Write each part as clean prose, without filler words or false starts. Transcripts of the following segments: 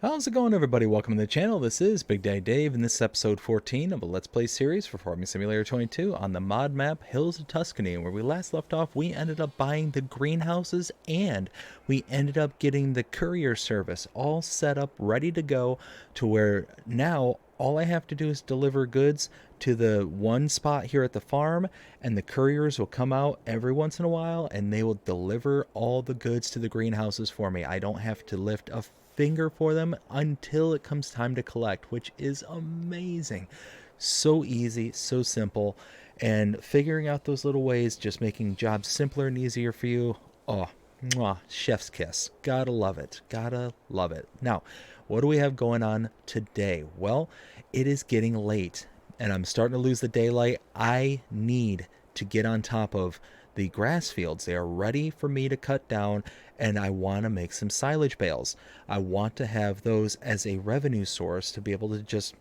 How's it going, everybody? Welcome to the channel. This is Big Daddy Dave, and this is episode 14 of a Let's Play series for Farming Simulator 22 on the mod map Hills of Tuscany. Where we last left off, we ended up buying the greenhouses, and we ended up getting the courier service all set up, ready to go, to where now all I have to do is deliver goods to the one spot here at the farm, and the couriers will come out every once in a while, and they will deliver all the goods to the greenhouses for me. I don't have to lift a finger for them until it comes time to collect, which is amazing. So easy, so simple, and figuring out those little ways, just making jobs simpler and easier for you. Oh, mwah, chef's kiss. Gotta love it. Gotta love it. Now, what do we have going on today? Well, it is getting late, and I'm starting to lose the daylight. I need to get on top of the grass fields. They are ready for me to cut down, and I want to make some silage bales. I want to have those as a revenue source to be able to just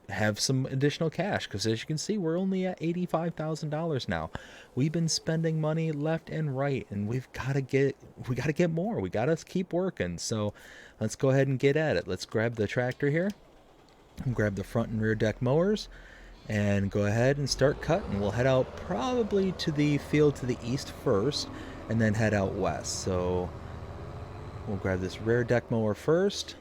have some additional cash, because as you can see, we're only at $85,000 now. We've been spending money left and right, and we got to get more. We got to keep working. So let's go ahead and get at it. Let's grab the tractor here and grab the front and rear deck mowers and go ahead and start cutting. We'll head out probably to the field to the east first and then head out west. So we'll grab this rear deck mower first.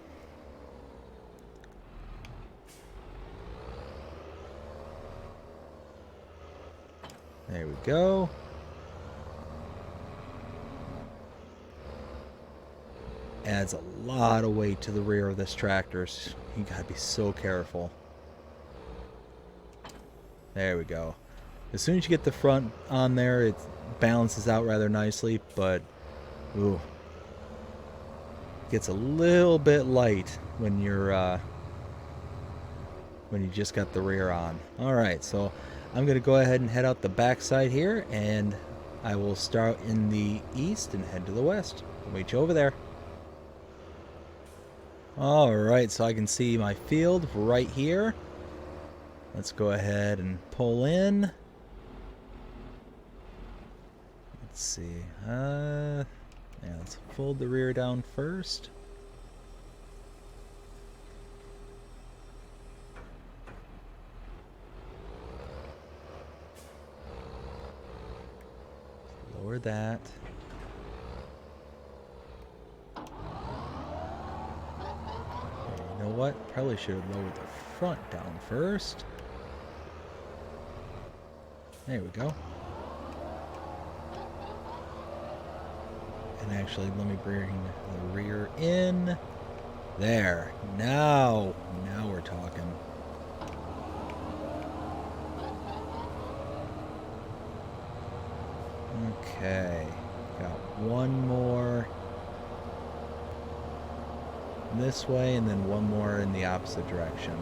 There we go. Adds a lot of weight to the rear of this tractor. So you gotta be so careful. There we go. As soon as you get the front on there, it balances out rather nicely, but ooh, gets a little bit light when you're when you just got the rear on. All right, so I'm gonna go ahead and head out the back side here, and I will start in the east and head to the west. I'll meet you over there. All right, so I can see my field right here. Let's go ahead and pull in. Let's see. Yeah, let's fold the rear down first. Lower that. You know what? Probably should have lowered the front down first. There we go. And actually, let me bring the rear in. There. Now we're talking. Okay. Got one more this way, and then one more in the opposite direction.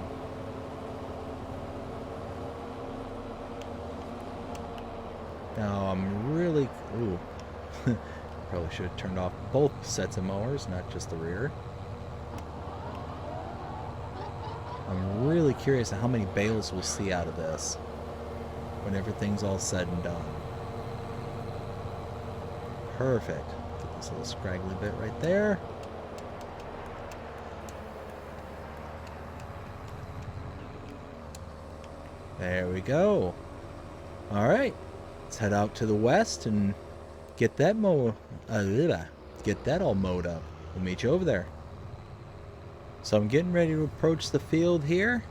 Now I'm really... Ooh. Probably should have turned off both sets of mowers, not just the rear. I'm really curious how many bales we'll see out of this when everything's all said and done. Perfect. Get this little scraggly bit right there. There we go. All right, let's head out to the west and get that get that all mowed up. We'll meet you over there. So I'm getting ready to approach the field here.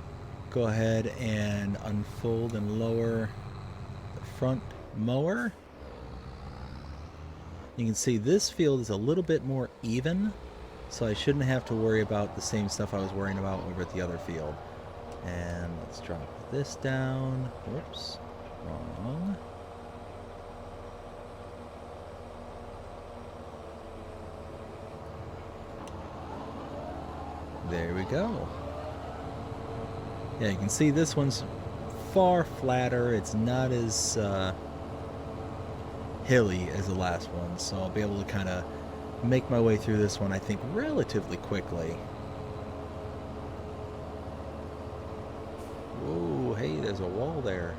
Go ahead and unfold and lower the front mower. You can see this field is a little bit more even, so I shouldn't have to worry about the same stuff I was worrying about over at the other field. And let's drop this down. Whoops, wrong. There we go. Yeah, you can see this one's far flatter. It's not as hilly as the last one, so I'll be able to kind of make my way through this one, I think, relatively quickly. Whoa, hey, there's a wall there.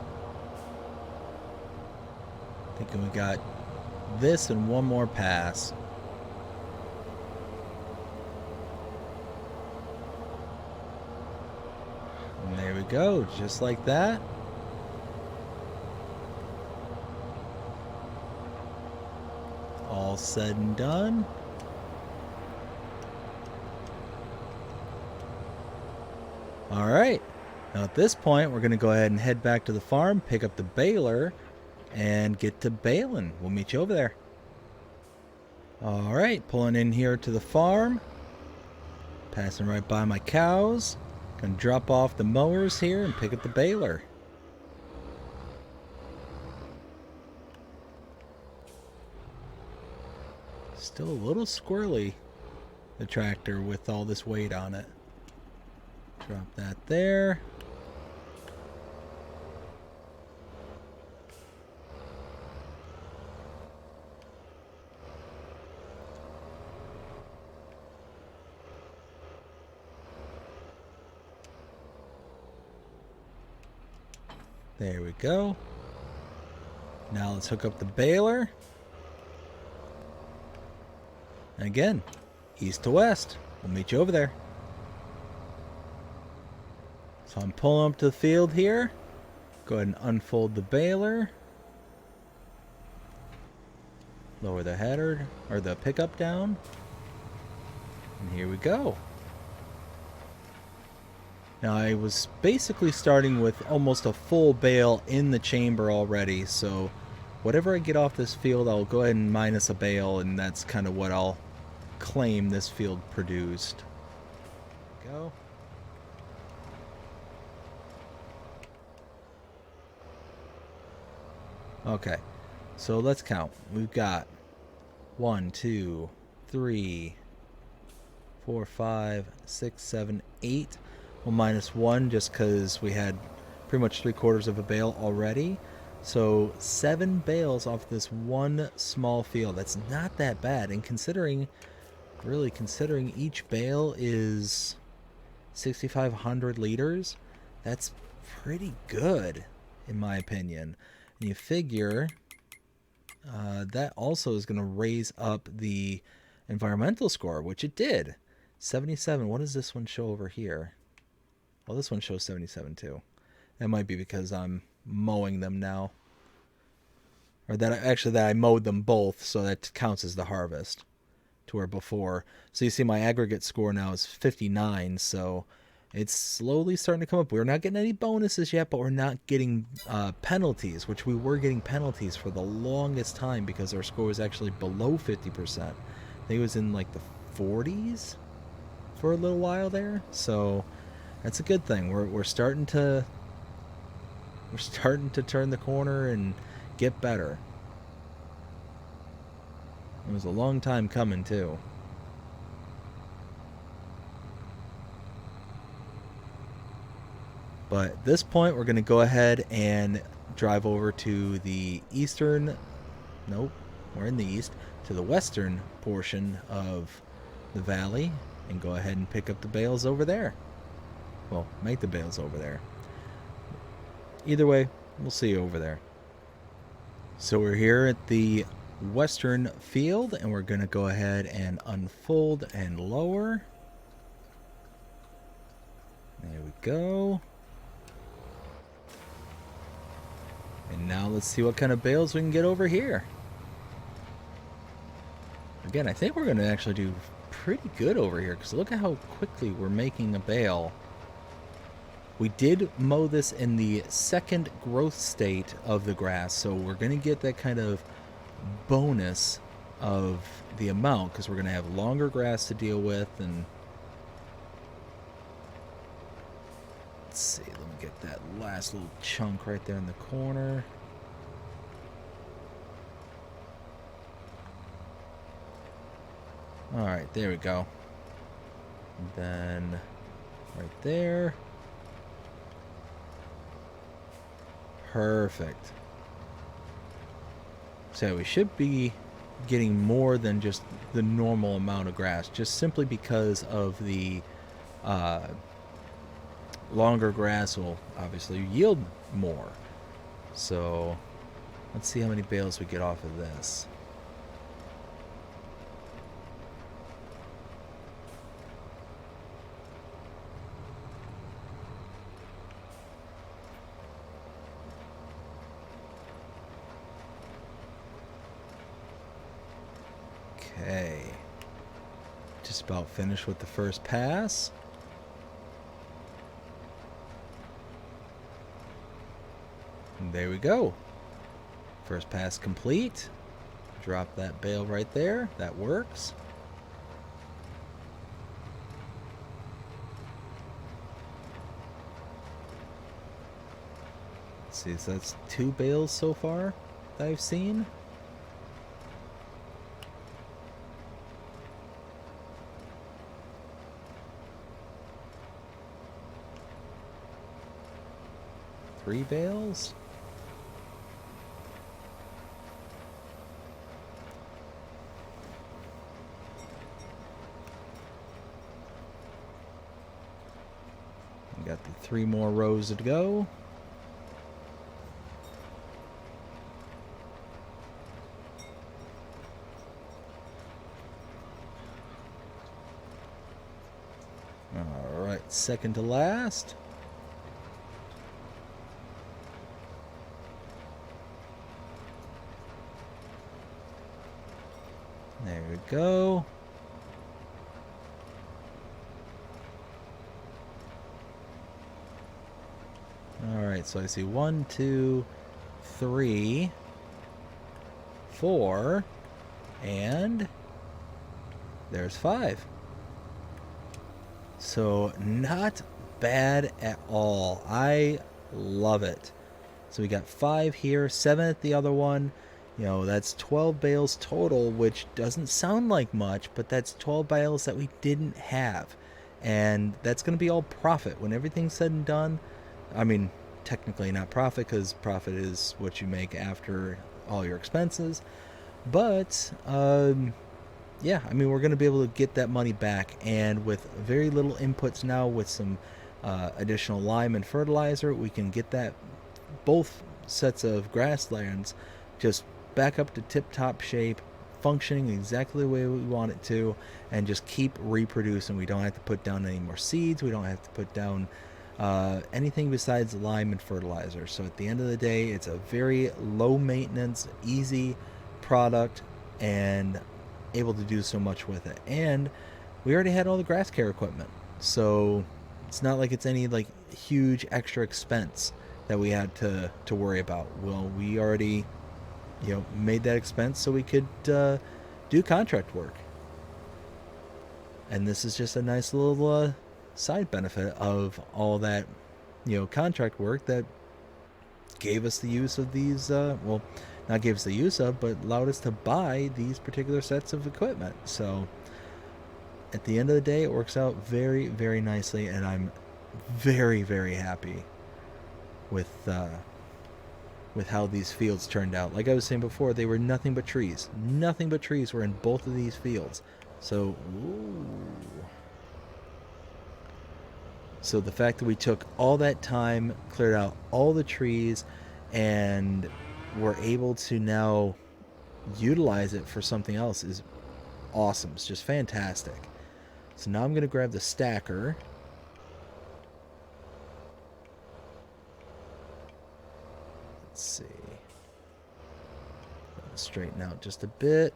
Thinking we got this and one more pass. There we go, just like that. All said and done. All right. Now at this point, we're going to go ahead and head back to the farm, pick up the baler, and get to baling. We'll meet you over there. All right, pulling in here to the farm. Passing right by my cows. Gonna drop off the mowers here and pick up the baler. Still a little squirrely, the tractor, with all this weight on it. Drop that there. There we go. Now let's hook up the baler. And again, east to west. We'll meet you over there. So I'm pulling up to the field here. Go ahead and unfold the baler. Lower the header, or the pickup down. And here we go. Now I was basically starting with almost a full bale in the chamber already, so whatever I get off this field, I'll go ahead and minus a bale, and that's kind of what I'll claim this field produced. Go. Okay, so let's count. We've got 1, 2, 3, 4, 5, 6, 7, 8. We'll minus 1 just because we had pretty much 3/4 of a bale already. So 7 bales off this one small field. That's not that bad. And considering each bale is 6,500 liters, that's pretty good in my opinion. And you figure that also is going to raise up the environmental score, which it did. 77. What does this one show over here? Well, this one shows 77 too. That might be because I'm mowing them now. Or that I mowed them both, so that counts as the harvest. To where before. So you see my aggregate score now is 59, so it's slowly starting to come up. We're not getting any bonuses yet, but we're not getting penalties, which we were getting penalties for the longest time because our score was actually below 50%. I think it was in like the 40s for a little while there. So that's a good thing. We're starting to turn the corner and get better. It was a long time coming too. But at this point, we're going to go ahead and drive over to the eastern, nope, we're in the east, to the western portion of the valley and go ahead and pick up the bales over there. Well, make the bales over there. Either way, we'll see you over there. So we're here at the western field and we're going to go ahead and unfold and lower. There we go. And now let's see what kind of bales we can get over here. Again, I think we're going to actually do pretty good over here because look at how quickly we're making a bale. We did mow this in the second growth state of the grass, so we're going to get that kind of bonus of the amount because we're going to have longer grass to deal with. And let's see, let me get that last little chunk right there in the corner. Alright, there we go. And then right there. Perfect. So we should be getting more than just the normal amount of grass, just simply because of the longer grass will obviously yield more. So let's see how many bales we get off of this. Okay. Just about finished with the first pass. And there we go. First pass complete. Drop that bale right there. That works. Let's see, so that's 2 bales so far that I've seen. Three bales. We got the 3 more rows to go. All right, second to last. There we go. Alright, so I see 1, 2, 3, 4, and there's 5. So not bad at all. I love it. So we got 5 here, 7 at the other one. You know, that's 12 bales total, which doesn't sound like much, but that's 12 bales that we didn't have. And that's going to be all profit. When everything's said and done, I mean, technically not profit, because profit is what you make after all your expenses. But, yeah, I mean, we're going to be able to get that money back. And with very little inputs now, with some additional lime and fertilizer, we can get that both sets of grasslands just back up to tip-top shape, functioning exactly the way we want it to, and just keep reproducing. We don't have to put down any more seeds. We don't have to put down anything besides lime and fertilizer. So at the end of the day, it's a very low maintenance, easy product, and able to do so much with it. And we already had all the grass care equipment, so it's not like it's any like huge extra expense that we had to worry about. Well, we already, you know, made that expense so we could do contract work. And this is just a nice little side benefit of all that, you know, contract work that gave us the use of these, well, not gave us the use of, but allowed us to buy these particular sets of equipment. So at the end of the day, it works out very, very nicely, and I'm very, very happy with how these fields turned out. Like I was saying before, they were nothing but trees. Nothing but trees were in both of these fields. So, ooh. So the fact that we took all that time, cleared out all the trees, and were able to now utilize it for something else is awesome. It's just fantastic. So now I'm going to grab the stacker. Let's see. Straighten out just a bit.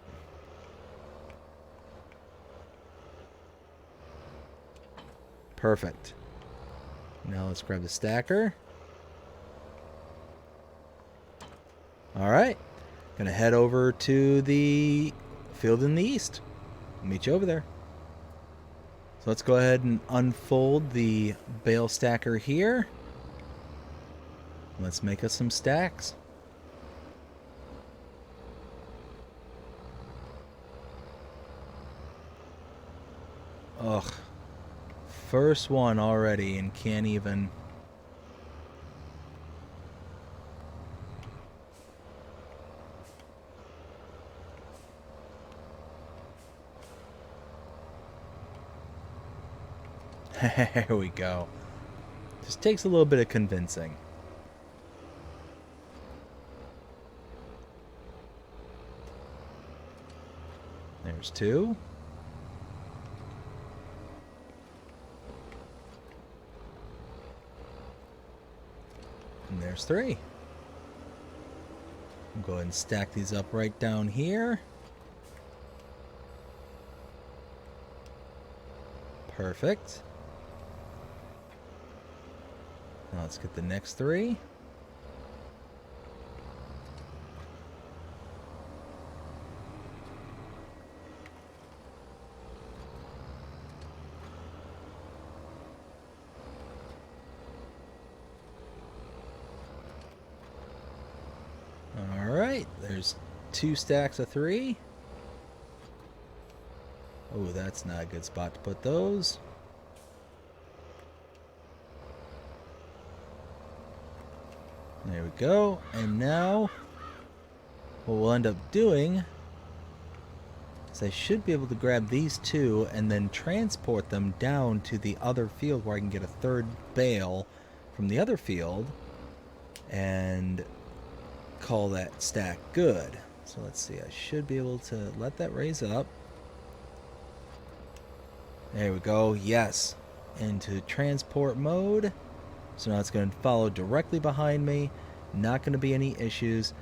Perfect. Now let's grab the stacker. Alright. Gonna head over to the field in the east. I'll meet you over there. So let's go ahead and unfold the bale stacker here. Let's make us some stacks. Ugh. First one already and can't even... There we go. Just takes a little bit of convincing. There's 2. And there's 3. I'll go ahead and stack these up right down here. Perfect. Now let's get the next 3. Alright, there's 2 stacks of 3. Oh, that's not a good spot to put those. There we go. And now, what we'll end up doing is I should be able to grab these 2 and then transport them down to the other field where I can get a 3rd bale from the other field and call that stack good. So let's see, I should be able to let that raise up. There we go, yes, into transport mode. So now it's going to follow directly behind me, not going to be any issues.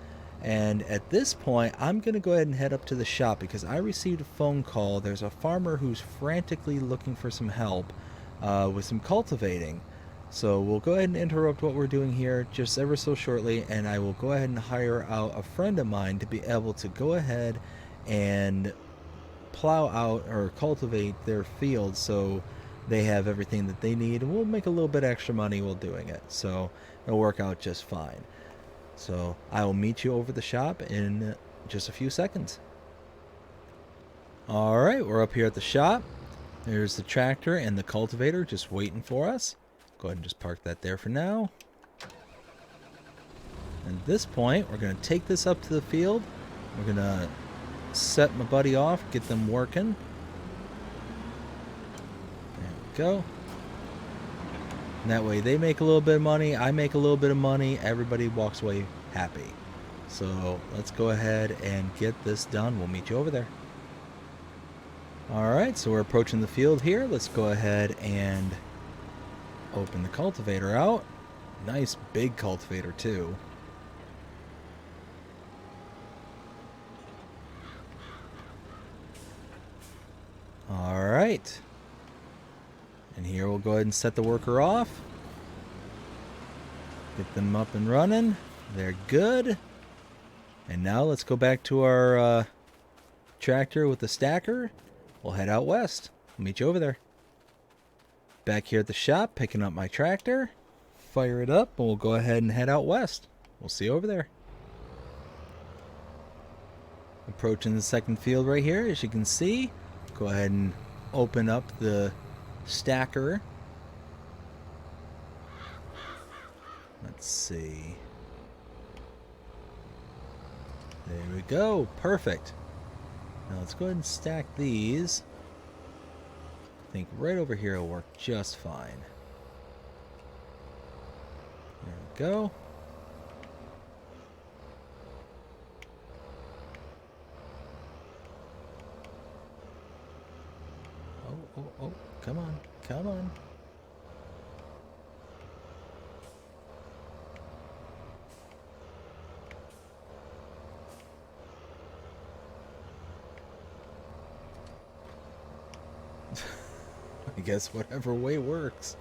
And at this point, I'm going to go ahead and head up to the shop because I received a phone call. There's a farmer who's frantically looking for some help with some cultivating. So we'll go ahead and interrupt what we're doing here just ever so shortly, and I will go ahead and hire out a friend of mine to be able to go ahead and plow out or cultivate their fields so they have everything that they need, and we'll make a little bit extra money while doing it, so it'll work out just fine. So I will meet you over the shop in just a few seconds. Alright, we're up here at the shop. There's the tractor and the cultivator just waiting for us. Go ahead and just park that there for now. And at this point, we're going to take this up to the field. We're going to set my buddy off, get them working. There we go. And that way they make a little bit of money, I make a little bit of money, everybody walks away happy. So let's go ahead and get this done. We'll meet you over there. Alright, so we're approaching the field here. Let's go ahead and open the cultivator out. Nice big cultivator too. Alright. And here we'll go ahead and set the worker off. Get them up and running. They're good. And now let's go back to our tractor with the stacker. We'll head out west. I'll meet you over there. Back here at the shop, picking up my tractor. Fire it up, and we'll go ahead and head out west. We'll see you over there. Approaching the second field right here, as you can see. Go ahead and open up the stacker. Let's see. There we go. Perfect. Now let's go ahead and stack these. I think right over here will work just fine. There we go. Oh, come on, come on. I guess whatever way works.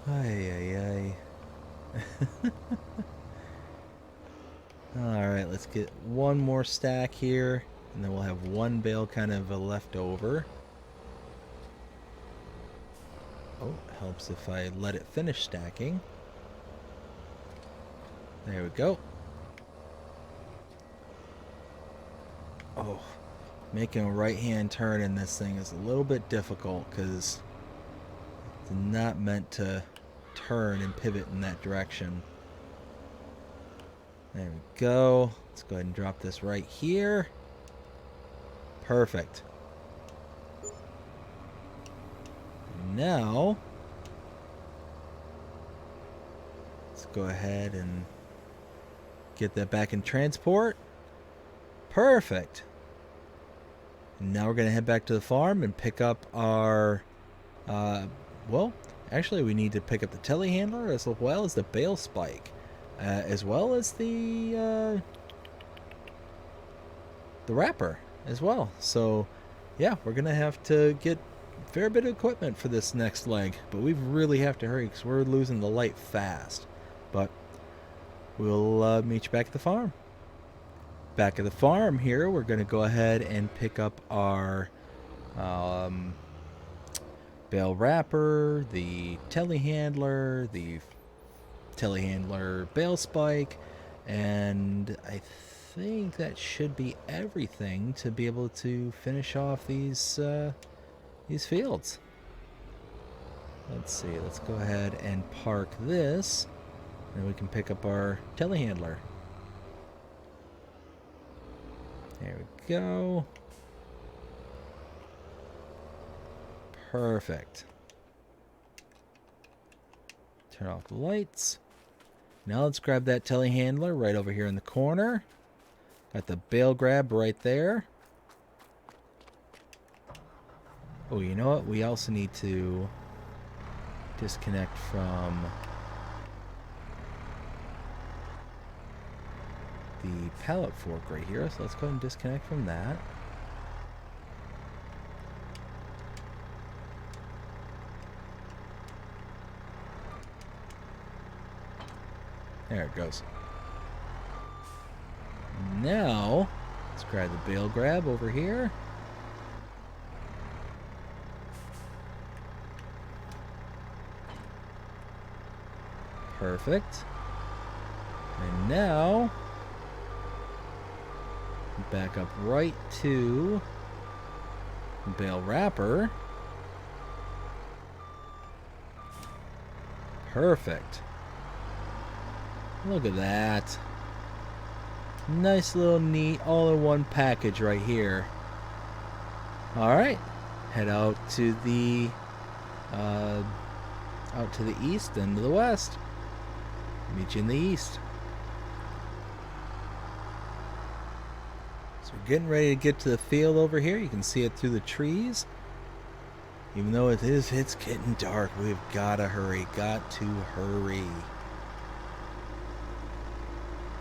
Ay. Alright, let's get one more stack here, and then we'll have one bale kind of left over. Oh, helps if I let it finish stacking. There we go. Oh, making a right-hand turn in this thing is a little bit difficult because it's not meant to turn and pivot in that direction. There we go. Let's go ahead and drop this right here. Perfect. Now, let's go ahead and get that back in transport. Perfect. Now we're going to head back to the farm and pick up our, well, actually we need to pick up the telehandler as well as the bale spike, as well as the wrapper as well. So, yeah, we're going to have to get fair bit of equipment for this next leg, but we really have to hurry because we're losing the light fast. But we'll meet you back at the farm. Back at the farm here, we're going to go ahead and pick up our bale wrapper, the telehandler, bale spike, and I think that should be everything to be able to finish off these fields. Let's see, let's go ahead and park this, and we can pick up our telehandler. There we go. Perfect. Turn off the lights. Now let's grab that telehandler right over here in the corner. Got the bale grab right there. Oh, you know what? We also need to disconnect from the pallet fork right here. So let's go ahead and disconnect from that. There it goes. Now, let's grab the bale grab over here. Perfect. And now, back up right to the bale wrapper. Perfect. Look at that. Nice little neat all-in-one package right here. Alright. Head out to the east and to the west. Meet you in the east. So we're getting ready to get to the field over here. You can see it through the trees. Even though it's getting dark. We've got to hurry. Got to hurry.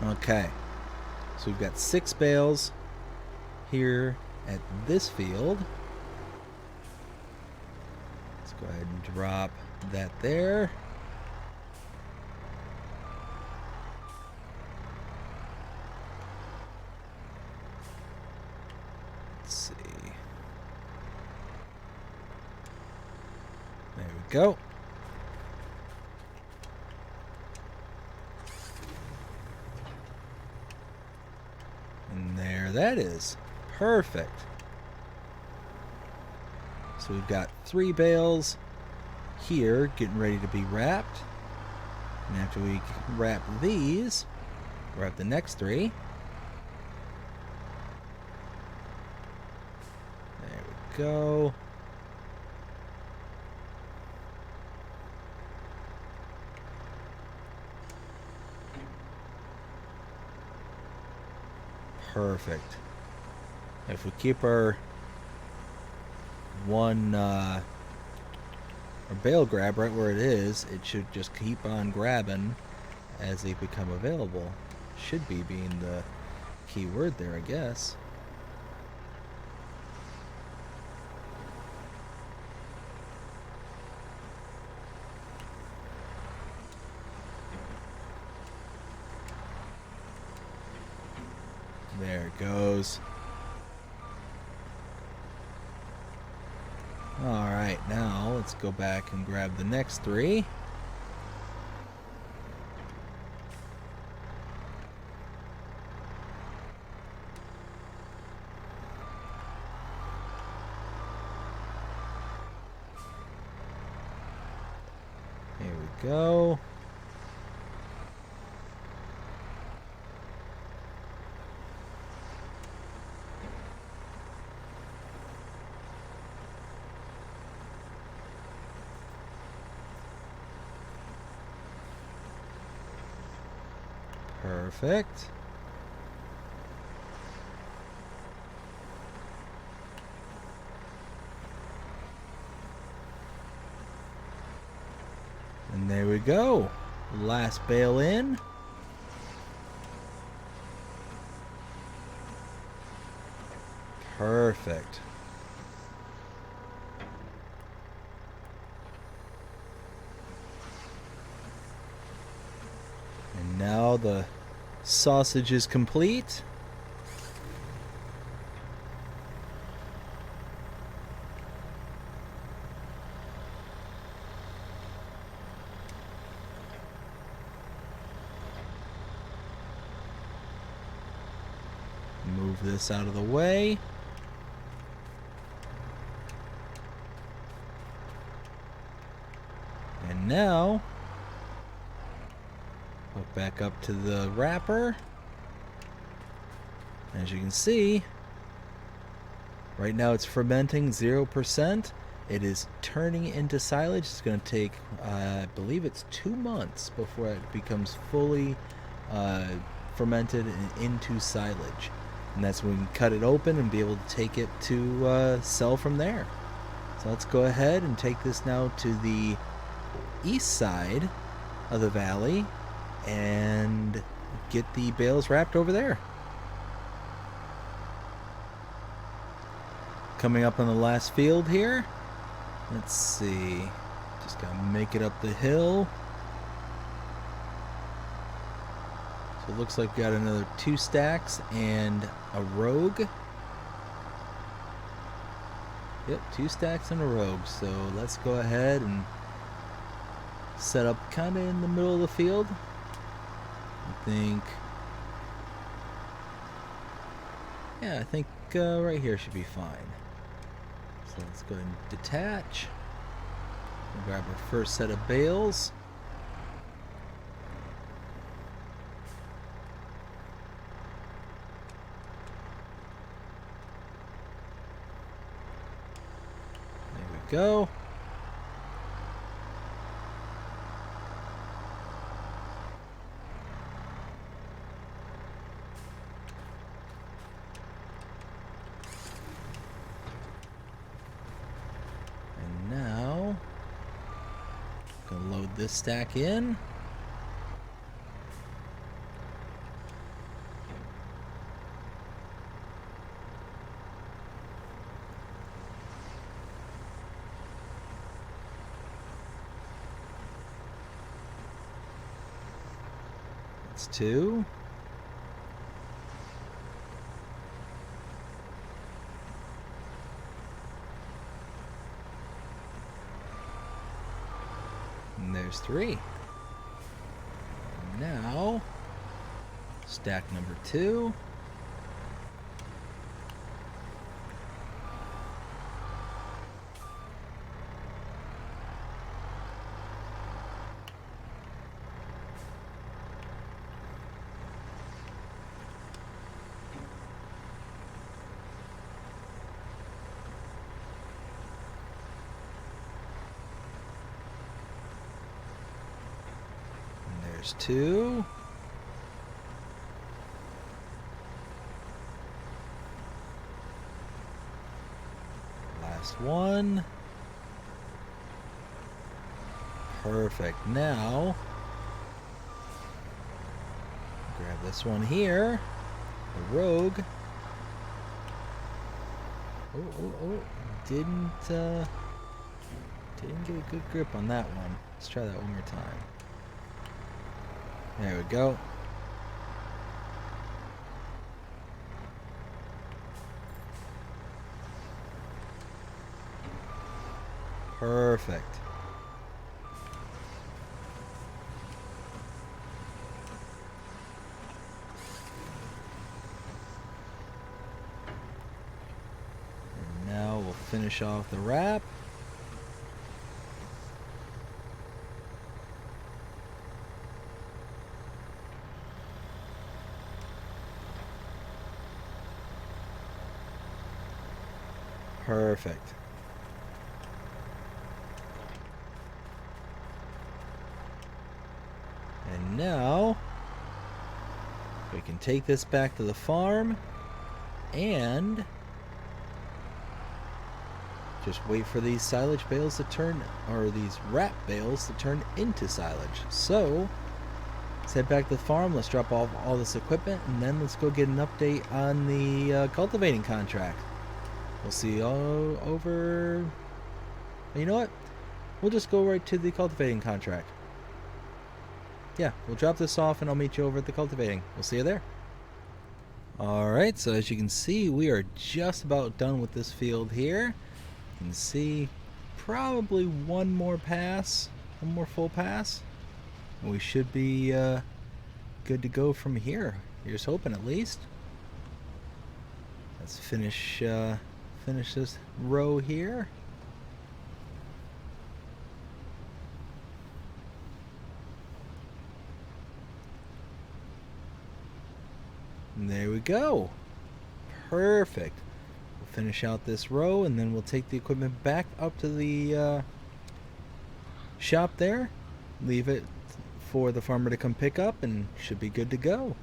Okay. So we've got 6 bales here at this field. Let's go ahead and drop that there. Let's see. There we go. And there that is. Perfect. So we've got 3 bales here getting ready to be wrapped. And after we wrap these, wrap the next 3. There we go. Perfect. If we keep our bale grab right where it is, it should just keep on grabbing as they become available. Should be being the key word there, I guess. There it goes. Alright, now let's go back and grab the next 3. Here we go. Perfect. And there we go. Last bale in. Perfect. all the sausage is complete. Move this out of the way. And now, hook back up to the wrapper. As you can see, right now it's fermenting 0%. It is turning into silage. It's going to take, I believe it's 2 months before it becomes fully fermented and into silage. And that's when we can cut it open and be able to take it to sell from there. So let's go ahead and take this now to the east side of the valley and get the bales wrapped over there. Coming up on the last field here. Let's see. Just gotta make it up the hill. So it looks like we got another 2 stacks and a rogue. Yep, 2 stacks and a rogue. So let's go ahead and set up kind of in the middle of the field. I think right here should be fine. So let's go ahead and detach. We'll grab our first set of bales. There we go. Load this stack in. That's 2. And there's 3. Now, stack number 2. There's 2. Last one. Perfect. Now, grab this one here, the rogue. Oh, didn't get a good grip on that one. Let's try that one more time. There we go. Perfect. And now we'll finish off the wrap. Perfect. And now we can take this back to the farm and just wait for these silage bales to turn, or these wrap bales to turn into silage. So let's head back to the farm, let's drop off all this equipment, and then let's go get an update on the cultivating contract. We'll see all over. You know what? We'll just go right to the cultivating contract. yeah, we'll drop this off and I'll meet you over at the cultivating. We'll see you there. Alright, so as you can see, we are just about done with this field here. You can see probably one more full pass, and we should be good to go from here. Here's hoping, at least. Let's finish this row here. And there we go. Perfect. We'll finish out this row, and then we'll take the equipment back up to the shop there. Leave it for the farmer to come pick up, and should be good to go.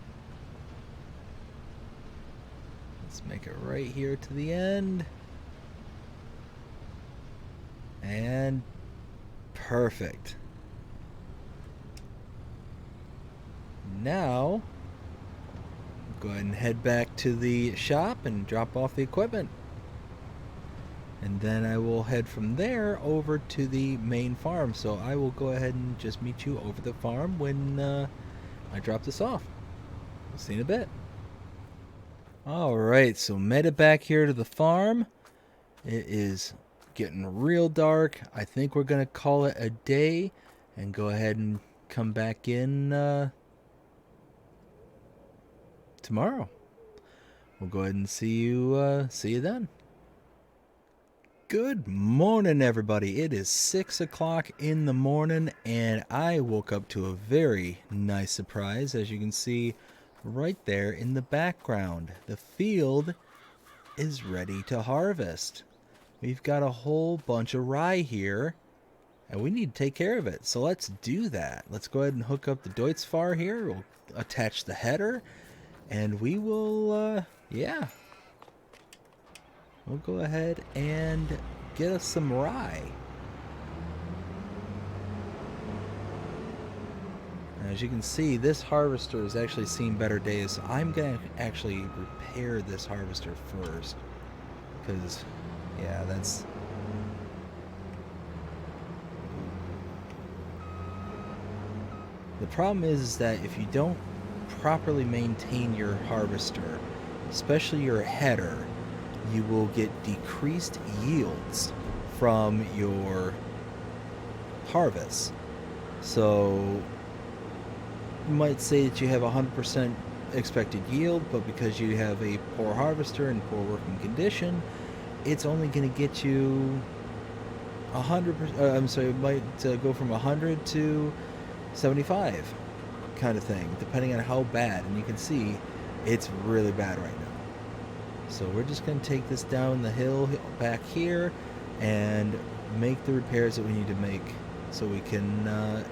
Let's make it right here to the end. And perfect. Now, go ahead and head back to the shop and drop off the equipment. And then I will head from there over to the main farm. So I will go ahead and just meet you over the farm when I drop this off. We'll see you in a bit. Alright, so made it back here to the farm. It is getting real dark. I think we're going to call it a day and go ahead and come back in tomorrow. We'll go ahead and see you then. Good morning, everybody. It is 6 o'clock in the morning, and I woke up to a very nice surprise. As you can see right there in the background, the field is ready to harvest. We've got a whole bunch of rye here, and we need to take care of it. So let's do that. Let's go ahead and hook up the Deutz-Fahr here. We'll attach the header, and we will, we'll go ahead and get us some rye. As you can see, this harvester has actually seen better days. So I'm going to actually repair this harvester first. Because, yeah, that's... The problem is that if you don't properly maintain your harvester, especially your header, you will get decreased yields from your harvest. So you might say that you have 100% expected yield, but because you have a poor harvester and poor working condition, it's only going to get you 100%. I'm sorry, it might go from 100 to 75 kind of thing, depending on how bad. And you can see it's really bad right now. So we're just going to take this down the hill back here and make the repairs that we need to make so we can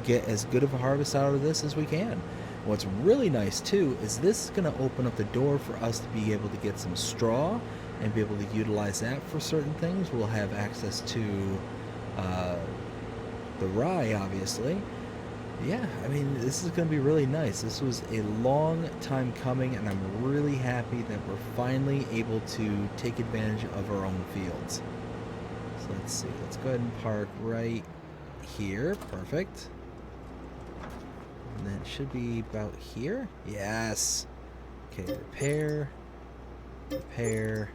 get as good of a harvest out of this as we can. What's really nice too is this is going to open up the door for us to be able to get some straw and be able to utilize that for certain things. We'll have access to the rye, obviously. Yeah, I mean, this is going to be really nice. This was a long time coming, and I'm really happy that we're finally able to take advantage of our own fields. So let's see. Let's go ahead and park right here. Perfect. And then it should be about here. Yes. Okay, repair, repair,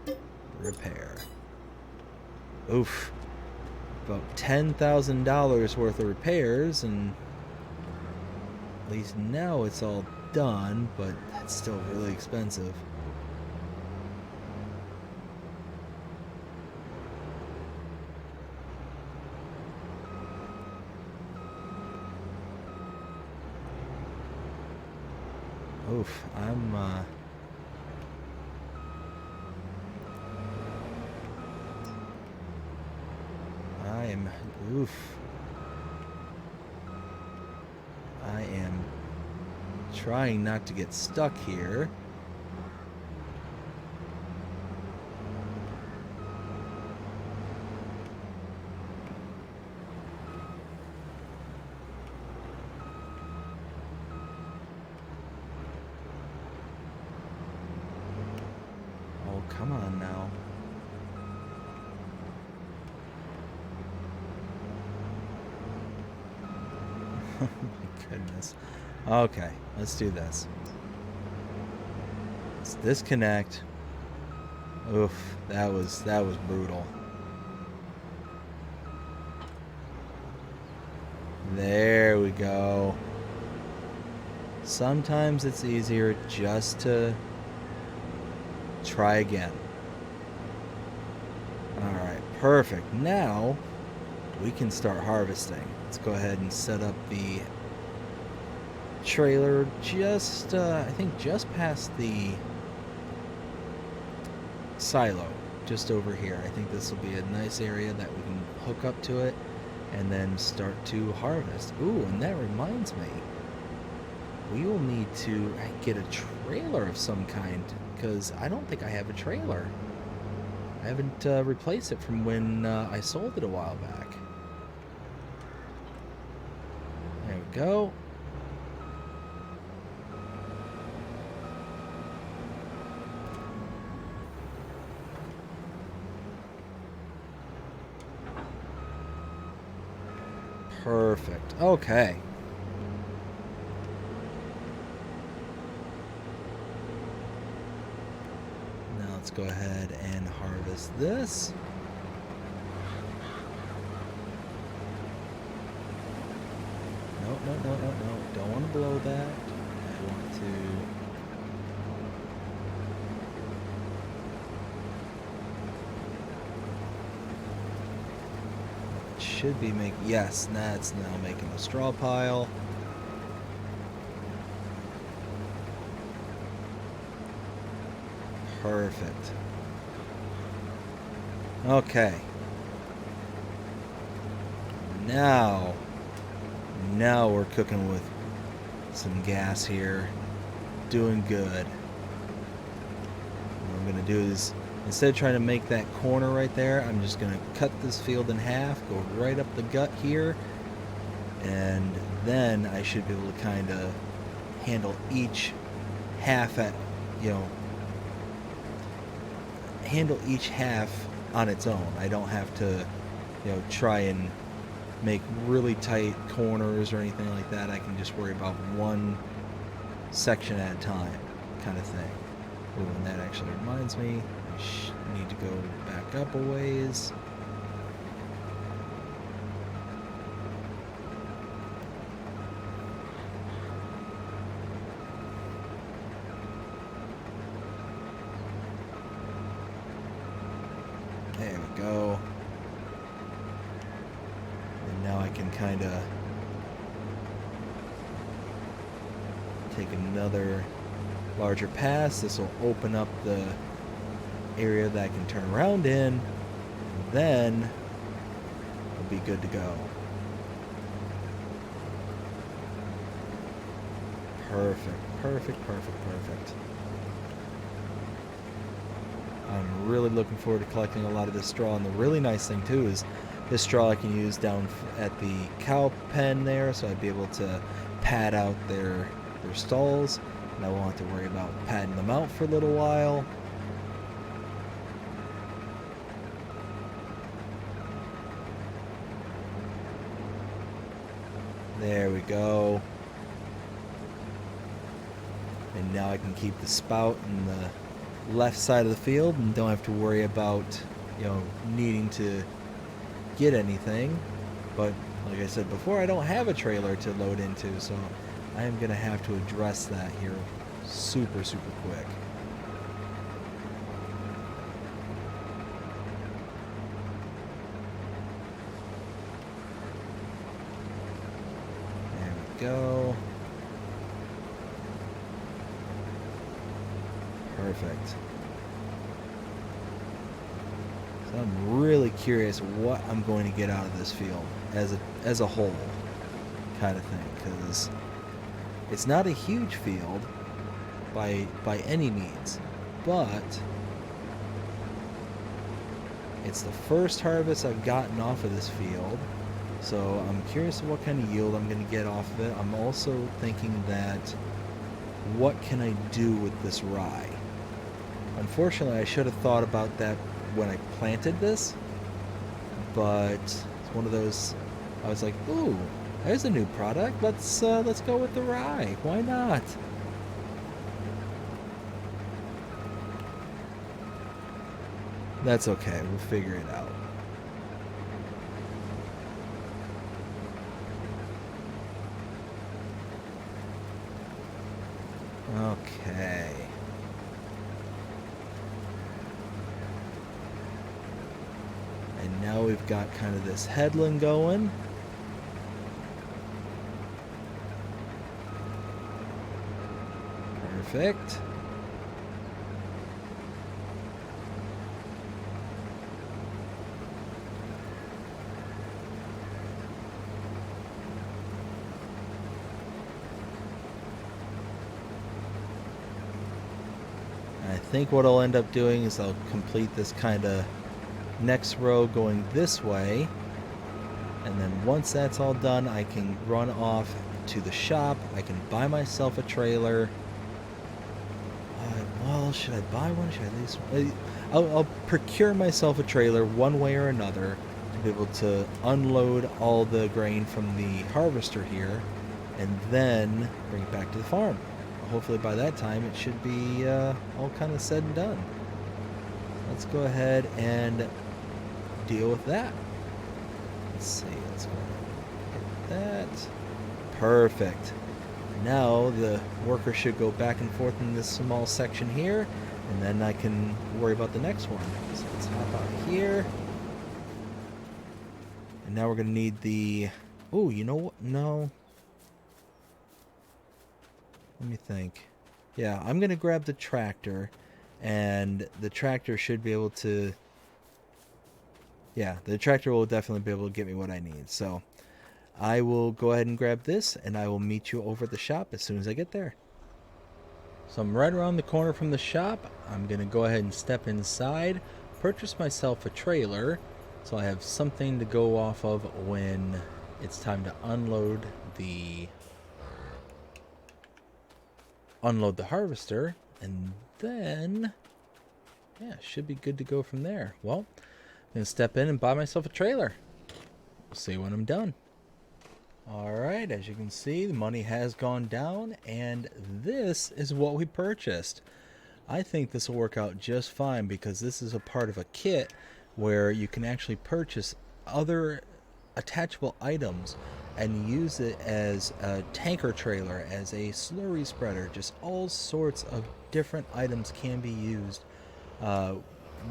repair. Oof. About $10,000 worth of repairs, and at least now it's all done, but that's still really expensive. Oof, I am trying not to get stuck here. Oh, come on now. my goodness. Okay, let's do this. Let's disconnect. Oof, that was brutal. There we go. Sometimes it's easier just to try again. Alright, perfect. Now we can start harvesting. Let's go ahead and set up the trailer just, I think just past the silo, just over here. I think this will be a nice area that we can hook up to it and then start to harvest. Ooh, and that reminds me, we will need to get a trailer of some kind, because I don't think I have a trailer. I haven't replaced it from when I sold it a while back. There we go. Perfect. Okay. Now let's go ahead and harvest this. No. Don't want to blow that. I want to... should be making... yes, that's now making a straw pile. Perfect. Okay. Now we're cooking with some gas here. Doing good. What I'm going to do is, instead of trying to make that corner right there, I'm just going to cut this field in half, go right up the gut here, and then I should be able to kind of handle each half at, handle each half on its own. I don't have to, try and make really tight corners or anything like that. I can just worry about one section at a time kind of thing. Ooh, and that actually reminds me, I need to go back up a ways. There we go. And now I can kind of take another larger pass. This will open up the area that I can turn around in, and then we'll be good to go. Perfect. I'm really looking forward to collecting a lot of this straw, and the really nice thing too is this straw I can use down at the cow pen there, so I'd be able to pad out their stalls, and I won't have to worry about padding them out for a little while. There we go. And now I can keep the spout in the left side of the field and don't have to worry about, needing to get anything. But like I said before, I don't have a trailer to load into, so I am going to have to address that here super quick. There we go. Perfect. So I'm really curious what I'm going to get out of this field as a whole kind of thing, because it's not a huge field by any means, but it's the first harvest I've gotten off of this field, so I'm curious what kind of yield I'm going to get off of it. I'm also thinking that, what can I do with this rye? Unfortunately, I should have thought about that when I planted this, but it's one of those, I was like, ooh, There's a new product. Let's go with the rye. Why not? That's okay. We'll figure it out. Okay. And now we've got kind of this headland going. Perfect. I think what I'll end up doing is I'll complete this kind of next row going this way, and then once that's all done, I can run off to the shop. I can buy myself a trailer. Well, should I buy one? Should I at least... I'll procure myself a trailer one way or another to be able to unload all the grain from the harvester here, and then bring it back to the farm. Hopefully by that time it should be all kind of said and done. Let's go ahead and deal with that. Let's see, let's go ahead and hit that. Perfect. Now the worker should go back and forth in this small section here, and then I can worry about the next one. So let's hop out here. And now we're going to need the... Oh, you know what? No. Let me think. Yeah, I'm going to grab the tractor, and the tractor should be able to... Yeah, the tractor will definitely be able to get me what I need. So I will go ahead and grab this, and I will meet you over at the shop as soon as I get there. So I'm right around the corner from the shop. I'm going to go ahead and step inside, purchase myself a trailer, so I have something to go off of when it's time to unload the harvester, and then yeah, should be good to go from there. Well, I'm gonna step in and buy myself a trailer. We'll see when I'm done. Alright, as you can see, the money has gone down, and this is what we purchased. I think this will work out just fine because this is a part of a kit where you can actually purchase other attachable items and use it as a tanker trailer, as a slurry spreader. Just all sorts of different items can be used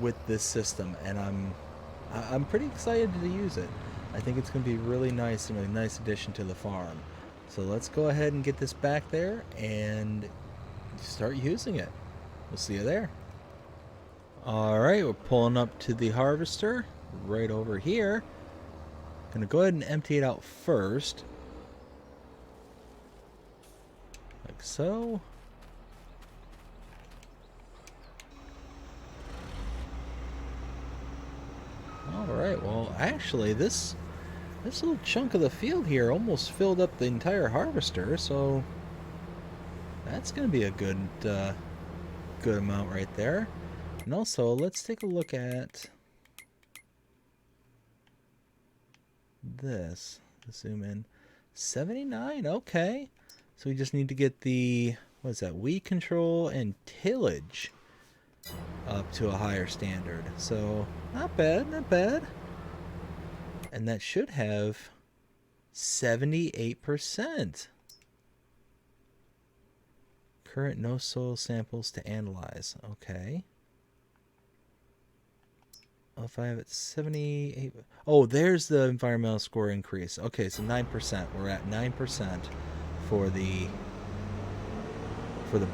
with this system, and I'm pretty excited to use it. I think it's going to be really nice and a nice addition to the farm. So let's go ahead and get this back there and start using it. We'll see you there. Alright, we're pulling up to the harvester right over here. Gonna go ahead and empty it out first, like so. Alright, well actually this little chunk of the field here almost filled up the entire harvester, so that's gonna be a good amount right there. And also, let's take a look at this. Zoom in. 79, okay. So we just need to get the, what is that, weed control and tillage up to a higher standard. So not bad, not bad. And that should have 78%. Current no soil samples to analyze. Okay. If I have it 78, oh, there's the environmental score increase. Okay, so 9%. We're at 9% for the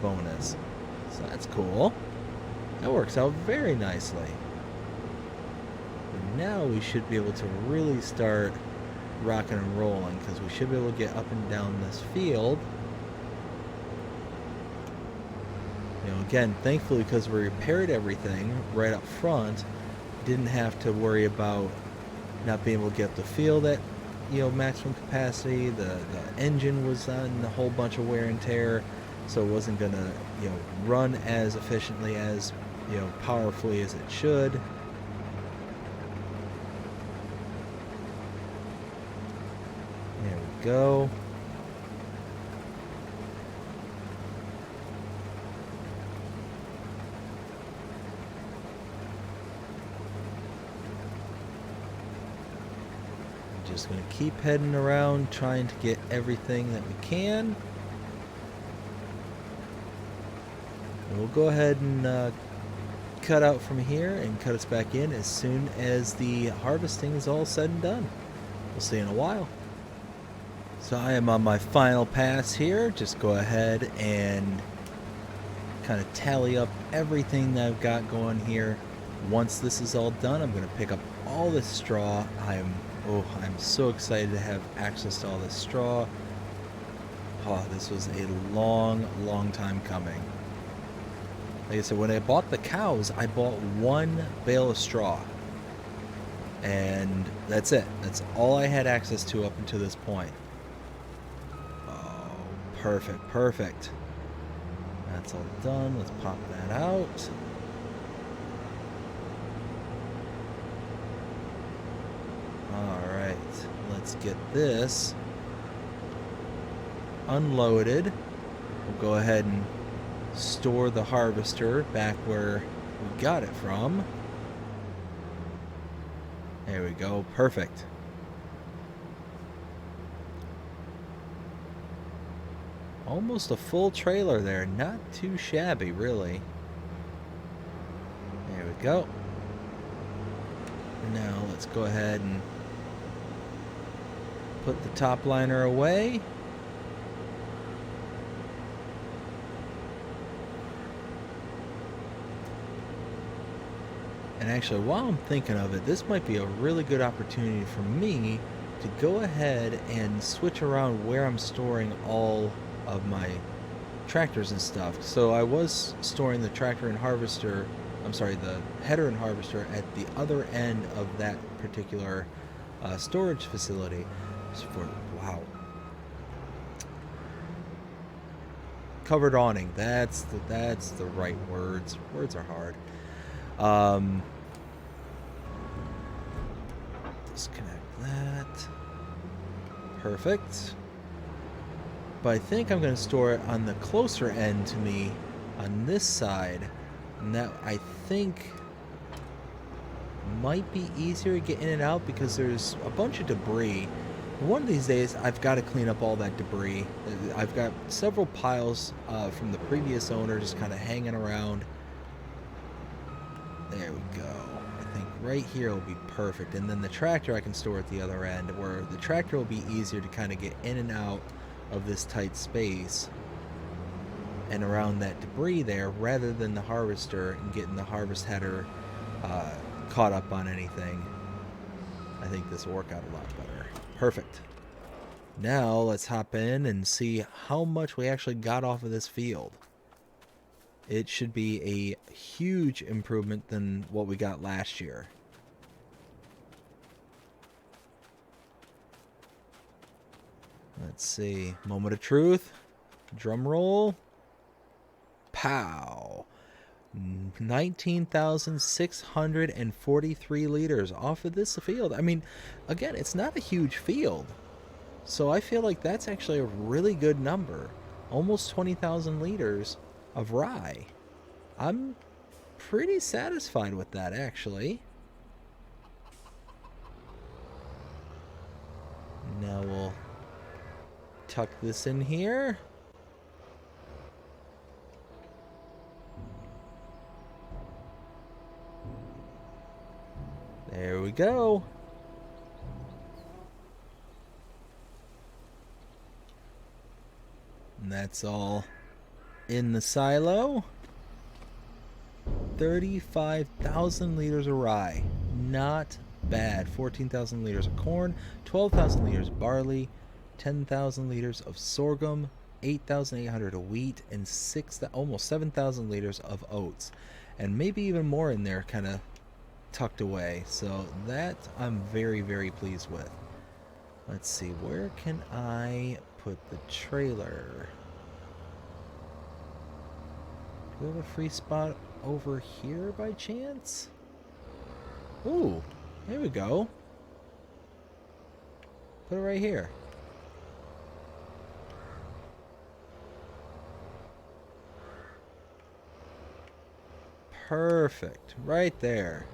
bonus. So that's cool. That works out very nicely. And now we should be able to really start rocking and rolling, because we should be able to get up and down this field. You know, again, thankfully, because we repaired everything right up front, didn't have to worry about not being able to get up the field at, you know, maximum capacity. The engine was on a whole bunch of wear and tear, so it wasn't gonna, you know, run as efficiently as, you know, powerfully as it should. There we go. Just going to keep heading around, trying to get everything that we can. And we'll go ahead and cut out from here and cut us back in as soon as the harvesting is all said and done. We'll see you in a while. So I am on my final pass here. Just go ahead and kind of tally up everything that I've got going here. Once this is all done, I'm going to pick up all this straw. I'm so excited to have access to all this straw. Oh, this was a long time coming. Like I said, when I bought the cows, I bought 1 bale of straw. And that's it. That's all I had access to up until this point. Oh, perfect. That's all done. Let's pop that out. Alright, let's get this unloaded. We'll go ahead and store the harvester back where we got it from. There we go, perfect. Almost a full trailer there, not too shabby really. There we go. Now let's go ahead and put the top liner away. And actually, while I'm thinking of it, this might be a really good opportunity for me to go ahead and switch around where I'm storing all of my tractors and stuff. So I was storing the tractor and harvester, the header and harvester at the other end of that particular storage facility. Wow. Covered awning. That's the right words. Words are hard. Disconnect that. Perfect. But I think I'm going to store it on the closer end to me on this side. And that, I think, might be easier to get in and out because there's a bunch of debris. One of these days, I've got to clean up all that debris. I've got several piles from the previous owner just kind of hanging around. There we go. I think right here will be perfect. And then the tractor I can store at the other end, where the tractor will be easier to kind of get in and out of this tight space and around that debris there, rather than the harvester and getting the harvest header caught up on anything. I think this will work out a lot better. Perfect. Now let's hop in and see how much we actually got off of this field. It should be a huge improvement than what we got last year. Let's see. Moment of truth. Drum roll. Pow. 19,643 liters off of this field. I mean, again, it's not a huge field. So I feel like that's actually a really good number. Almost 20,000 liters of rye. I'm pretty satisfied with that, actually. Now we'll tuck this in here. There we go. And that's all in the silo. 35,000 liters of rye. Not bad. 14,000 liters of corn, 12,000 liters of barley, 10,000 liters of sorghum, 8,800 of wheat, and almost 7,000 liters of oats. And maybe even more in there kind of tucked away. So that I'm very, very pleased with. Let's see, where can I put the trailer? Do we have a free spot over here by chance? Ooh, there we go. Put it right here. Perfect. Right there.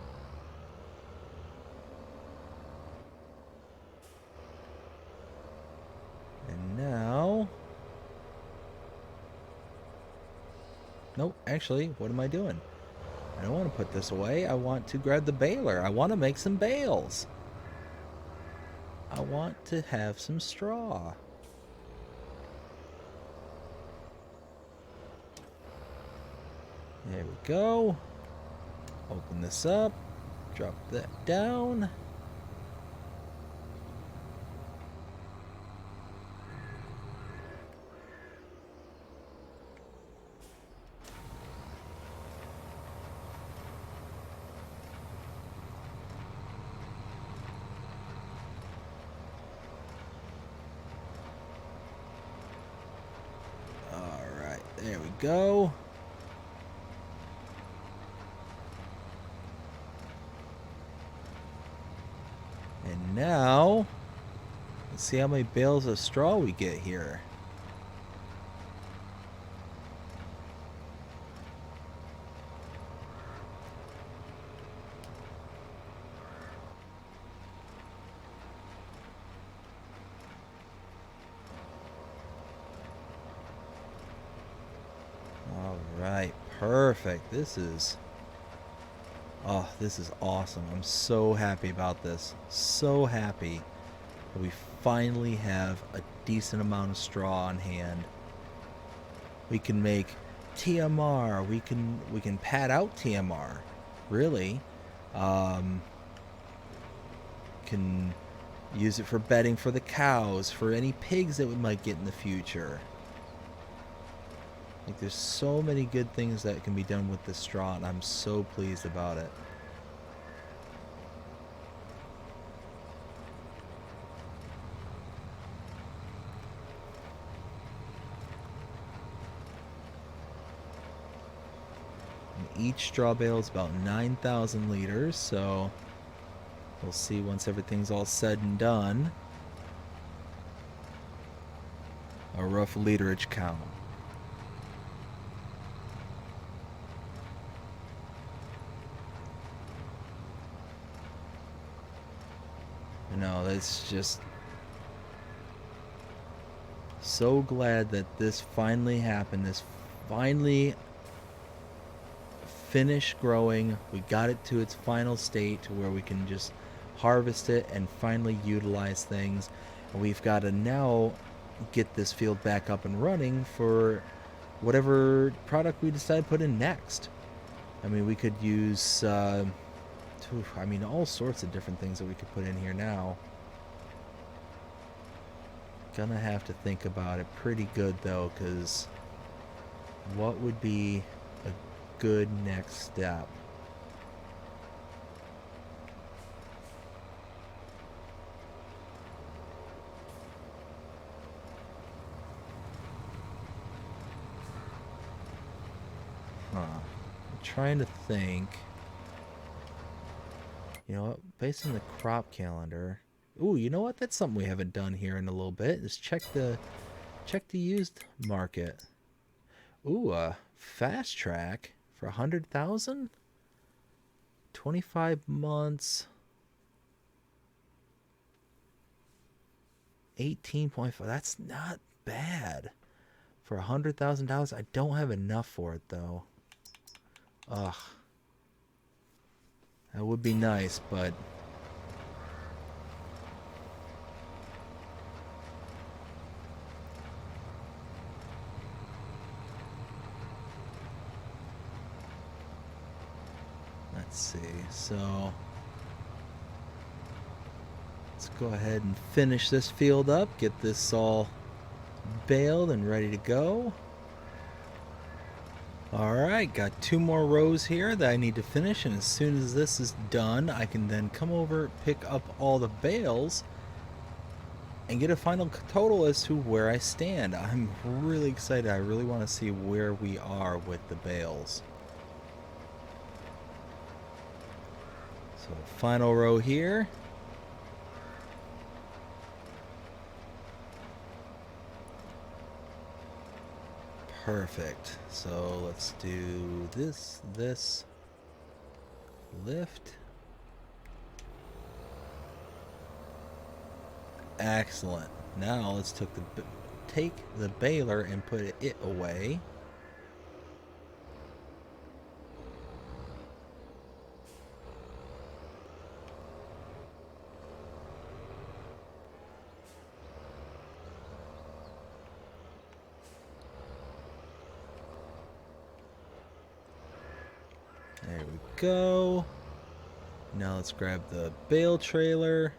And now... Nope, actually, what am I doing? I don't want to put this away. I want to grab the baler. I want to make some bales. I want to have some straw. There we go. Open this up. Drop that down. Alright, there we go. And now, let's see how many bales of straw we get here. Alright, perfect. This is awesome. I'm so happy about this. So happy that we finally have a decent amount of straw on hand. We can make TMR. We can pad out TMR. Really. Can use it for bedding for the cows, for any pigs that we might get in the future. Like, there's so many good things that can be done with this straw, and I'm so pleased about it. And each straw bale is about 9,000 liters, so we'll see once everything's all said and done. A rough literage count. No, that's just so glad that this finally happened. This finally finished growing. We got it to its final state to where we can just harvest it and finally utilize things. And we've got to now get this field back up and running for whatever product we decide to put in next. I mean, we could use all sorts of different things that we could put in here now. Gonna have to think about it pretty good though, because what would be a good next step? I'm trying to think. You know what? Based on the crop calendar. Ooh, you know what? That's something we haven't done here in a little bit. Is check the used market. Ooh, fast track for 100,000? 25 months. 18.5. That's not bad. For $100,000. I don't have enough for it though. Ugh. That would be nice, but let's see. So let's go ahead and finish this field up, get this all baled and ready to go. Alright, got 2 more rows here that I need to finish, and as soon as this is done, I can then come over, pick up all the bales, and get a final total as to where I stand. I'm really excited. I really want to see where we are with the bales. So, final row here. Perfect. So let's do this. Lift. Excellent. Now let's take the baler and put it away. There we go. Now let's grab the bale trailer.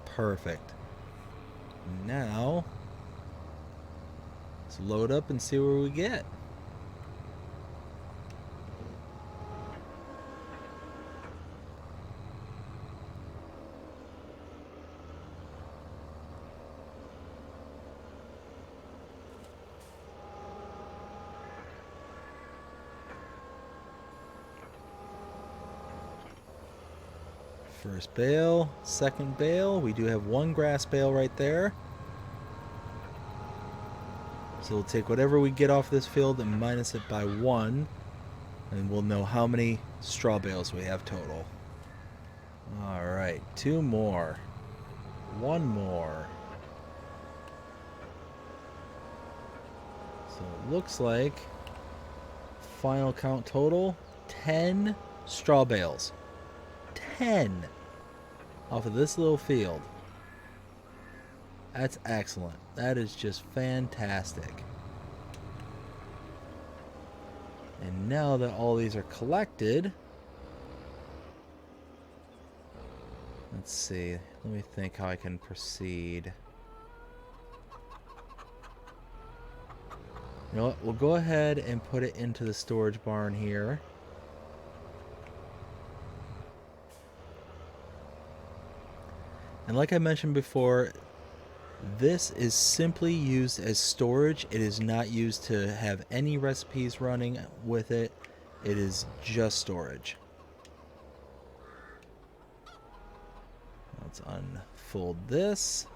Perfect. Now let's load up and see where we get. First bale, second bale. We do have one grass bale right there. So we'll take whatever we get off this field and minus it by 1. And we'll know how many straw bales we have total. Alright, 2 more. 1 more. So it looks like final count total 10 straw bales. 10 off of this little field. That's excellent. That is just fantastic. And now that all these are collected, let's see. Let me think how I can proceed. You know what? We'll go ahead and put it into the storage barn here. And like I mentioned before, this is simply used as storage. It is not used to have any recipes running with it. It is just storage. Let's unfold this.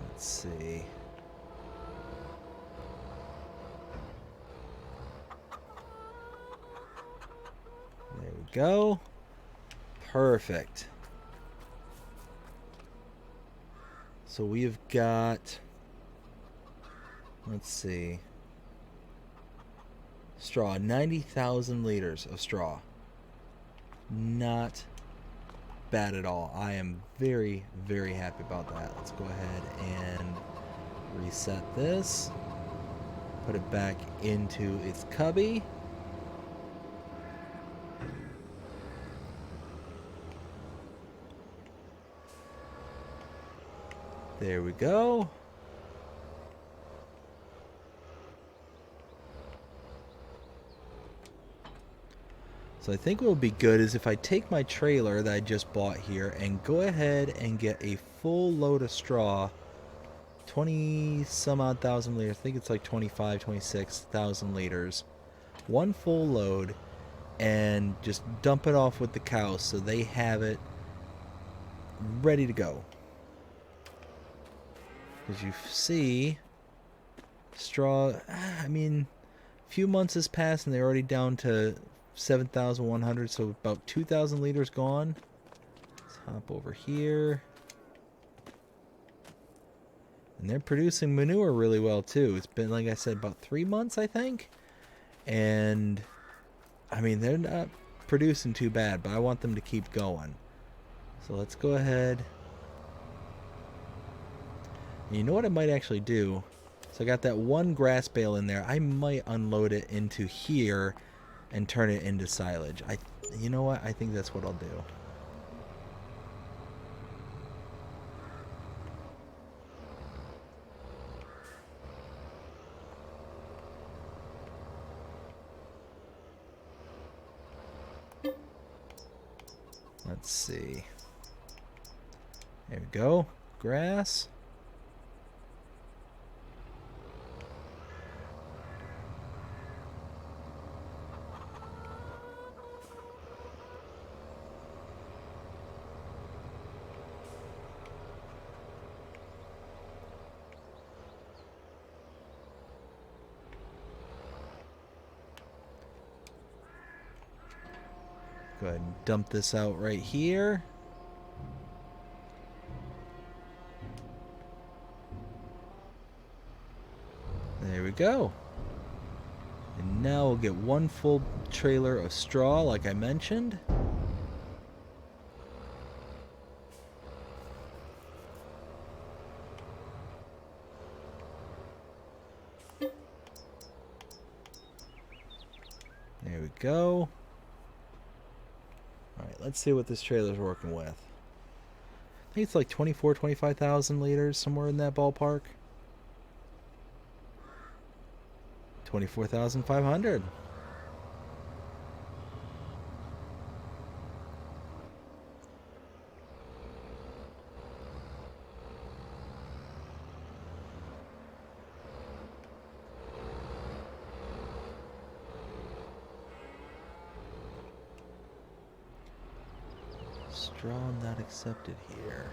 Let's see. There we go. Perfect. So we've got, let's see, straw, 90,000 liters of straw. Not bad at all. I am very, very happy about that. Let's go ahead and reset this. Put it back into its cubby. There we go. So I think what will be good is if I take my trailer that I just bought here and go ahead and get a full load of straw, 20 some odd thousand liters, I think it's like 25, 26,000 liters, one full load, and just dump it off with the cows so they have it ready to go. As you see, straw, I mean, a few months has passed and they're already down to 7,100, so about 2,000 liters gone. Let's hop over here. And they're producing manure really well too. It's been, like I said, about 3 months, I think. And, I mean, they're not producing too bad, but I want them to keep going. So let's go ahead. You know what I might actually do? So I got that one grass bale in there. I might unload it into here and turn it into silage. You know what? I think that's what I'll do. Let's see. There we go. Grass. Go ahead and dump this out right here. There we go. And now we'll get one full trailer of straw, like I mentioned. There we go. Alright, let's see what this trailer's working with. I think it's like 25,000 liters, somewhere in that ballpark. 24,500. Straw not accepted here.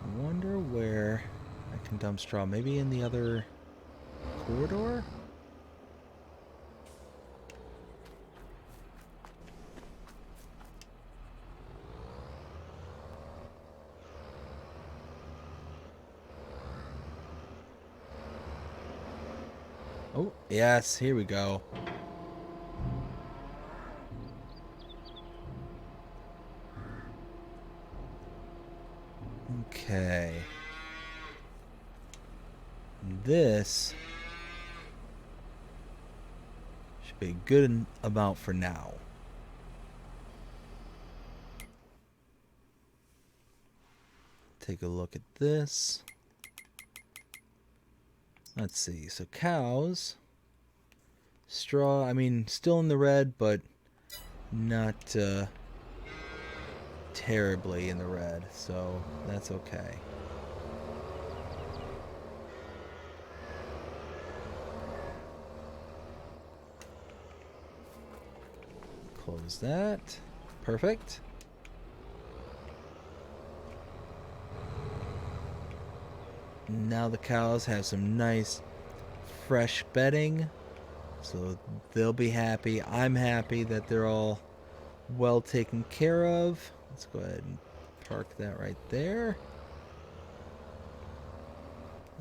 I wonder where I can dump straw. Maybe in the other corridor? Oh, yes, here we go. Okay. This should be a good amount for now. Take a look at this. Let's see. So cows, straw, I mean, still in the red, but not terribly in the red, so that's okay. Close that. Perfect. Now the cows have some nice fresh bedding, so they'll be happy. I'm happy that they're all well taken care of. Let's go ahead and park that right there.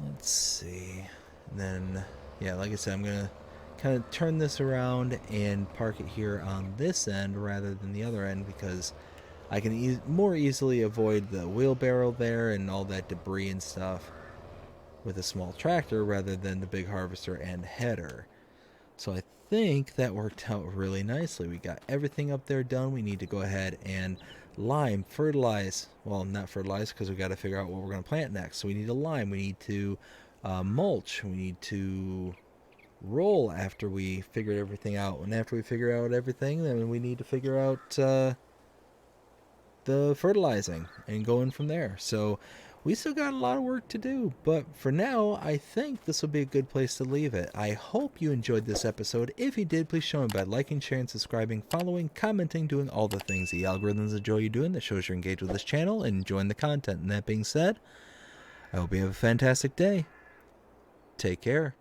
Let's see. And then, yeah, like I said, I'm going to kind of turn this around and park it here on this end rather than the other end, because I can more easily avoid the wheelbarrow there and all that debris and stuff with a small tractor rather than the big harvester and header. So I think that worked out really nicely. We got everything up there done. We need to go ahead and lime, fertilize. Well, not fertilize, because we got to figure out what we're going to plant next. So we need to lime. We need to mulch. We need to roll after we figured everything out. And after we figure out everything, then we need to figure out the fertilizing and going from there. So we still got a lot of work to do, but for now, I think this will be a good place to leave it. I hope you enjoyed this episode. If you did, please show me by liking, sharing, subscribing, following, commenting, doing all the things the algorithms enjoy you doing that shows you're engaged with this channel and enjoying the content. And that being said, I hope you have a fantastic day. Take care.